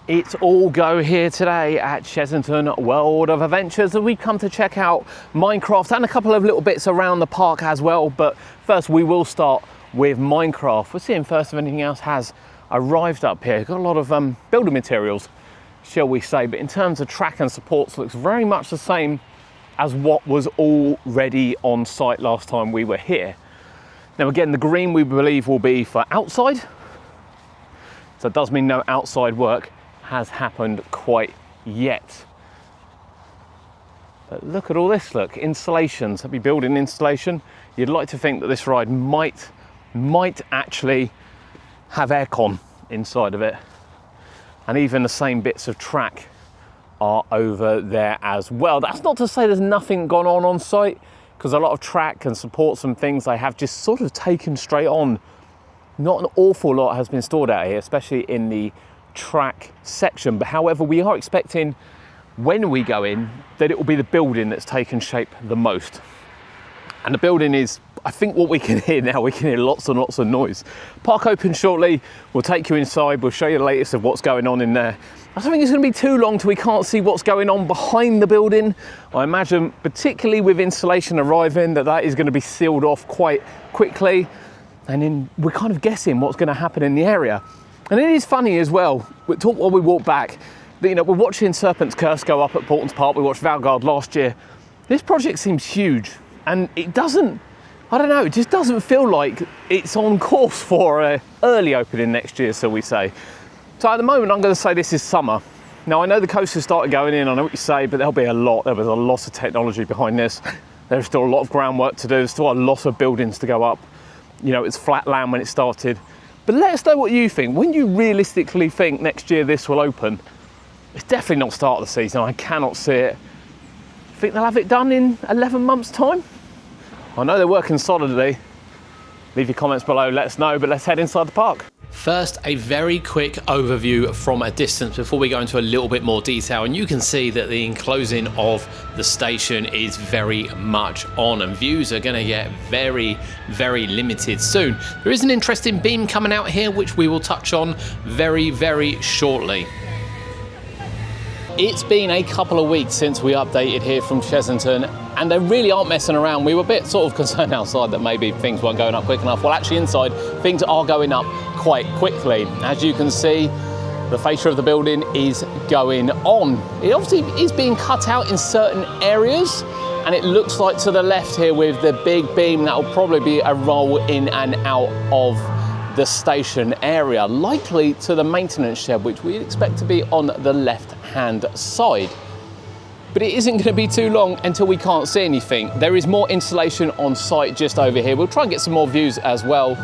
It's all go here today at Chessington World of Adventures, and we've come to check out Minecraft and a couple of little bits around the park as well. But first we will start with Minecraft. We're seeing first if anything else has arrived up here. Got a lot of building materials, shall we say, but in terms of track and supports, looks very much the same as what was already on site last time we were here. Now again, the green we believe will be for outside, so it does mean no outside work has happened quite yet. But look at all this, look, installations. That'd be building installation. You'd like to think that this ride might actually have aircon inside of it. And even the same bits of track are over there as well. That's not to say there's nothing gone on site, because a lot of track and supports and things they have just sort of taken straight on. Not an awful lot has been stored out here, especially in the track section. But however, we are expecting when we go in that it will be the building that's taken shape the most. And the building is, I think, what we can hear now. We can hear lots and lots of noise. Park opens shortly. We'll take you inside. We'll show you the latest of what's going on in there. I don't think it's going to be too long till we can't see what's going on behind the building. I imagine, particularly with insulation arriving, that is going to be sealed off quite quickly. And then we're kind of guessing what's going to happen in the area. And it is funny as well, while we walk back, that, you know, we're watching Serpent's Curse go up at Portons Park. We watched Valgard last year. This project seems huge, and it doesn't, I don't know, it just doesn't feel like it's on course for an early opening next year, so we say. So at the moment, I'm going to say this is summer. Now, I know the coast has started going in, I know what you say, but there was a lot of technology behind this. There's still a lot of groundwork to do. There's still a lot of buildings to go up. You know, it's flat land when it started. But let us know what you think. When you realistically think next year this will open? It's definitely not start of the season. I cannot see it. Think they'll have it done in 11 months' time? I know they're working solidly. Leave your comments below, let us know, but let's head inside the park. First, a very quick overview from a distance before we go into a little bit more detail, and you can see that the enclosing of the station is very much on, and views are going to get very, very limited soon. There is an interesting beam coming out here which we will touch on very, very shortly. It's been a couple of weeks since we updated here from Chessington, and they really aren't messing around. We were a bit sort of concerned outside that maybe things weren't going up quick enough. Well, actually inside, things are going up quite quickly. As you can see, the fascia of the building is going on. It obviously is being cut out in certain areas, and it looks like to the left here with the big beam, that will probably be a roll in and out of the station area, likely to the maintenance shed, which we expect to be on the left-hand side. But it isn't going to be too long until we can't see anything. There is more installation on site just over here. We'll try and get some more views as well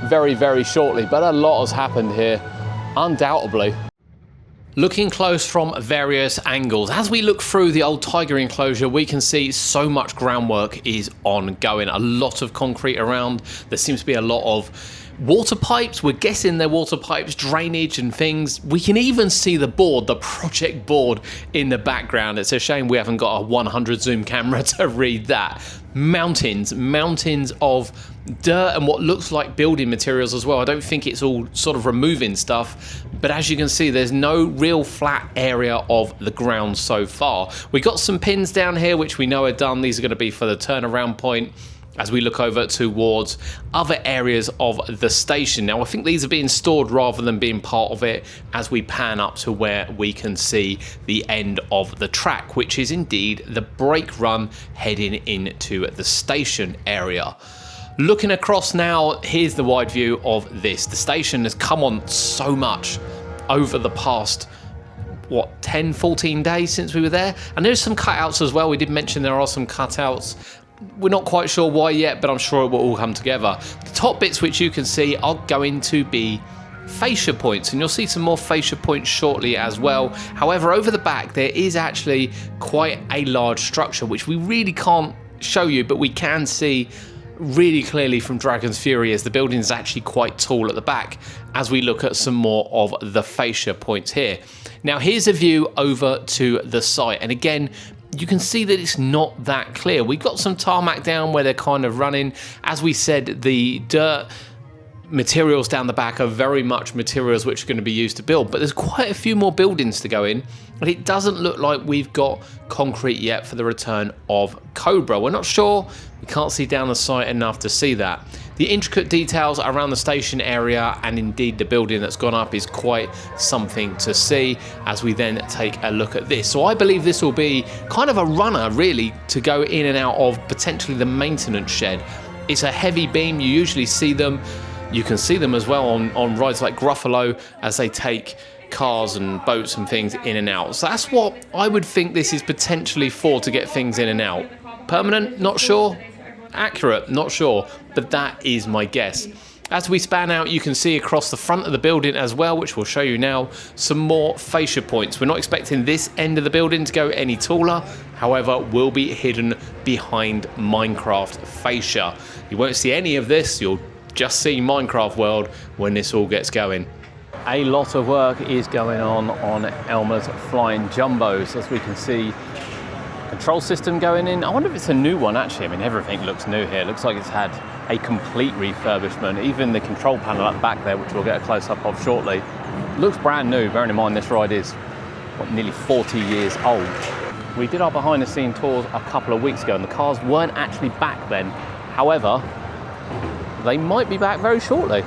very, very shortly, but a lot has happened here, undoubtedly. Looking close from various angles, as we look through the old tiger enclosure, we can see so much groundwork is ongoing. A lot of concrete around. There seems to be a lot of water pipes. We're guessing they're water pipes, drainage and things. We can even see the board, the project board in the background. It's a shame we haven't got a 100 zoom camera to read that. Mountains of dirt and what looks like building materials as well. I don't think it's all sort of removing stuff, but as you can see, there's no real flat area of the ground so far. We got some pins down here which we know are done. These are going to be for the turnaround point as we look over towards other areas of the station. Now, I think these are being stored rather than being part of it as we pan up to where we can see the end of the track, which is indeed the brake run heading into the station area. Looking across now, here's the wide view of this. The station has come on so much over the past 10, 14 days since we were there. And there's some cutouts as well. We did mention there are some cutouts. We're not quite sure why yet, but I'm sure it will all come together. The top bits which you can see are going to be fascia points, and you'll see some more fascia points shortly as well. However, over the back there is actually quite a large structure which we really can't show you, but we can see really clearly from Dragon's Fury as the building is actually quite tall at the back as we look at some more of the fascia points here. Now here's a view over to the site, and again you can see that it's not that clear. We've got some tarmac down where they're kind of running. As we said, the dirt materials down the back are very much materials which are going to be used to build, but there's quite a few more buildings to go in, and it doesn't look like we've got concrete yet for the return of Cobra. We're not sure, we can't see down the site enough to see that. The intricate details around the station area and indeed the building that's gone up is quite something to see as we then take a look at this. So I believe this will be kind of a runner really to go in and out of potentially the maintenance shed. It's a heavy beam, you usually see them. You can see them as well on rides like Gruffalo as they take cars and boats and things in and out. So that's what I would think this is potentially for, to get things in and out. Permanent, not sure. Accurate, not sure. But that is my guess. As we span out, you can see across the front of the building as well, which we'll show you now, some more fascia points. We're not expecting this end of the building to go any taller. However, will be hidden behind Minecraft fascia. You won't see any of this. You'll just see Minecraft World when this all gets going. A lot of work is going on Elmer's Flying Jumbos, as we can see. Control system going in. I wonder if it's a new one actually. I mean, everything looks new here. It looks like it's had a complete refurbishment. Even the control panel up back there, which we'll get a close-up of shortly, looks brand new, bearing in mind this ride is, what, nearly 40 years old. We did our behind-the-scenes tours a couple of weeks ago and the cars weren't actually back then. However, they might be back very shortly.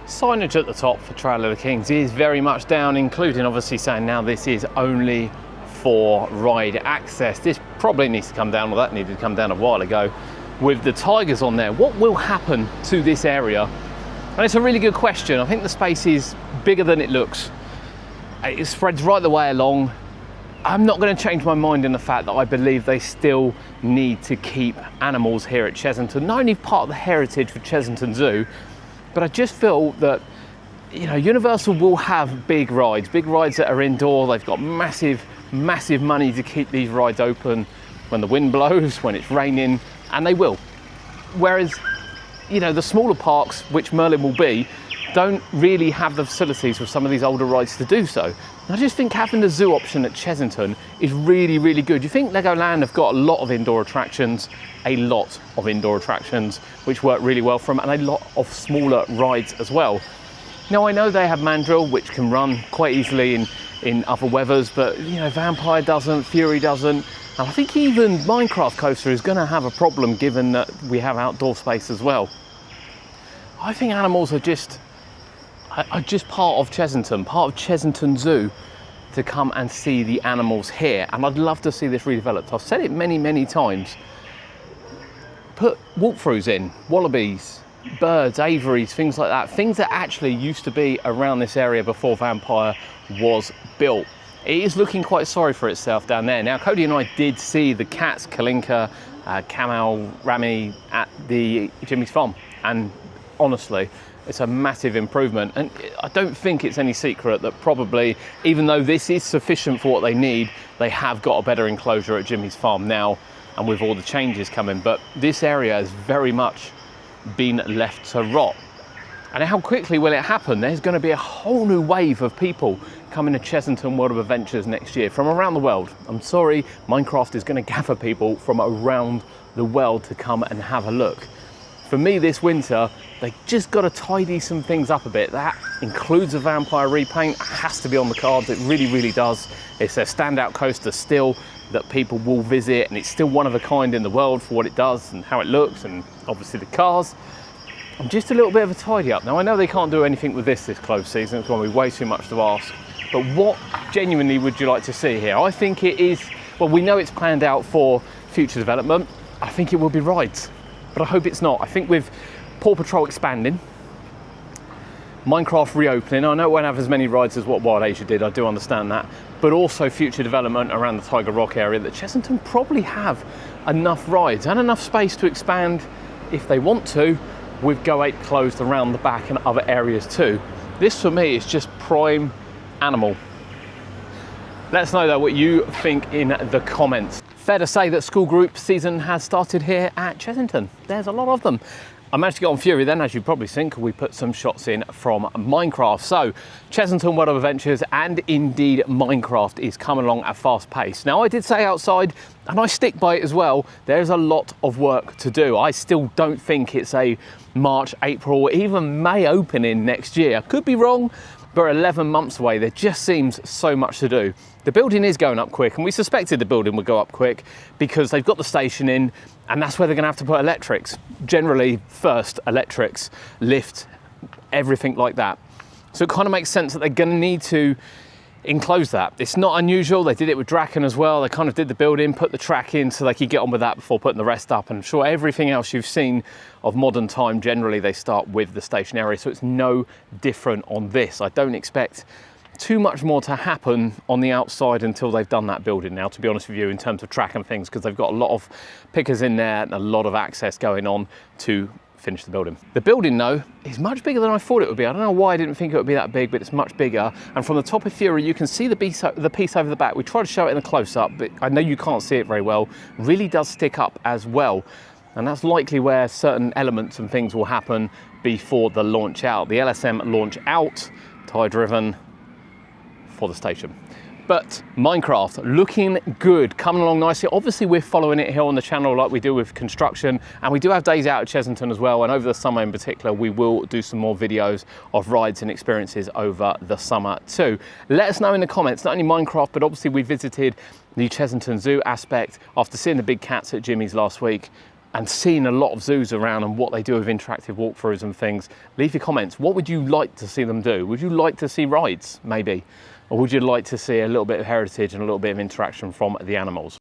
Signage at the top for Trail of the Kings is very much down, including obviously saying now this is only for ride access. This probably needs to come down, well that needed to come down a while ago, with the tigers on there. What will happen to this area? And it's a really good question. I think the space is bigger than it looks. It spreads right the way along. I'm not going to change my mind in the fact that I believe they still need to keep animals here at Chessington, not only part of the heritage for Chessington Zoo, but I just feel that, you know, Universal will have big rides that are indoor. They've got massive money to keep these rides open when the wind blows, when it's raining, and they will. Whereas, you know, the smaller parks, which Merlin will be, don't really have the facilities for some of these older rides to do so. And I just think having the zoo option at Chessington is really, really good. You think Legoland have got a lot of indoor attractions, which work really well for them, and a lot of smaller rides as well. Now I know they have Mandrill, which can run quite easily in other weathers, but you know, Vampire doesn't, Fury doesn't, and I think even Minecraft Coaster is going to have a problem given that we have outdoor space as well. I think animals are just part of Chessington, part of Chessington Zoo, to come and see the animals here, and I'd love to see this redeveloped. I've said it many times. Put walkthroughs in, wallabies, birds, aviaries, things like that, things that actually used to be around this area before Vampire was built. It is looking quite sorry for itself down there. Now, Cody and I did see the cats, Kalinka, Camel, Rami, at the Jimmy's Farm, and honestly, it's a massive improvement. And I don't think it's any secret that probably, even though this is sufficient for what they need, they have got a better enclosure at Jimmy's Farm now, and with all the changes coming, but this area has very much been left to rot. And how quickly will it happen? There's going to be a whole new wave of people coming to Chessington World of Adventures next year from around the world. I'm sorry, Minecraft is going to gather people from around the world to come and have a look. For me this winter, they just got to tidy some things up a bit. That includes a Vampire repaint. It has to be on the cards, it really does. It's a standout coaster still that people will visit, and it's still one of a kind in the world for what it does and how it looks, and obviously the cars. And just a little bit of a tidy up. Now I know they can't do anything with this closed season, it's going to be way too much to ask, but what genuinely would you like to see here? I think it is, well, we know it's planned out for future development. I think it will be rides, but I hope it's not. I think with Paw Patrol expanding, Minecraft reopening, I know it won't have as many rides as what Wild Asia did, I do understand that, but also future development around the Tiger Rock area, that Chessington probably have enough rides and enough space to expand if they want to, with Go 8 closed around the back and other areas too. This for me is just prime animal. Let us know though what you think in the comments. Fair to say that school group season has started here at Chessington. There's a lot of them. I managed to get on Fury then, as you've probably seen, because we put some shots in from Minecraft. So, Chessington World of Adventures and indeed Minecraft is coming along at a fast pace. Now, I did say outside, and I stick by it as well, there's a lot of work to do. I still don't think it's a March, April, or even May opening next year. I could be wrong, but 11 months away, there just seems so much to do. The building is going up quick, and we suspected the building would go up quick because they've got the station in, and that's where they're going to have to put electrics. Generally, first electrics, lift, everything like that. So it kind of makes sense that they're going to need to enclose that. It's not unusual. They did it with Draken as well. They kind of did the building, put the track in so they could get on with that before putting the rest up. And I'm sure everything else you've seen of modern time, generally they start with the station area. So it's no different on this. I don't expect too much more to happen on the outside until they've done that building now, to be honest with you, in terms of track and things, because they've got a lot of pickers in there and a lot of access going on to finish the building. The building, though, is much bigger than I thought it would be. I don't know why I didn't think it would be that big, but it's much bigger. And from the top of Fury, you can see the piece over the back. We tried to show it in a close-up, but I know you can't see it very well. It really does stick up as well. And that's likely where certain elements and things will happen before the launch out. The LSM launch out, tie-driven, for the station. But Minecraft looking good, coming along nicely. Obviously we're following it here on the channel like we do with construction, and we do have days out at Chessington as well, and over the summer in particular we will do some more videos of rides and experiences over the summer too. Let us know in the comments, not only Minecraft, but obviously we visited the Chessington Zoo aspect after seeing the big cats at Jimmy's last week and seeing a lot of zoos around and what they do with interactive walkthroughs and things. Leave your comments. What would you like to see them do? Would you like to see rides, maybe? Or would you like to see a little bit of heritage and a little bit of interaction from the animals?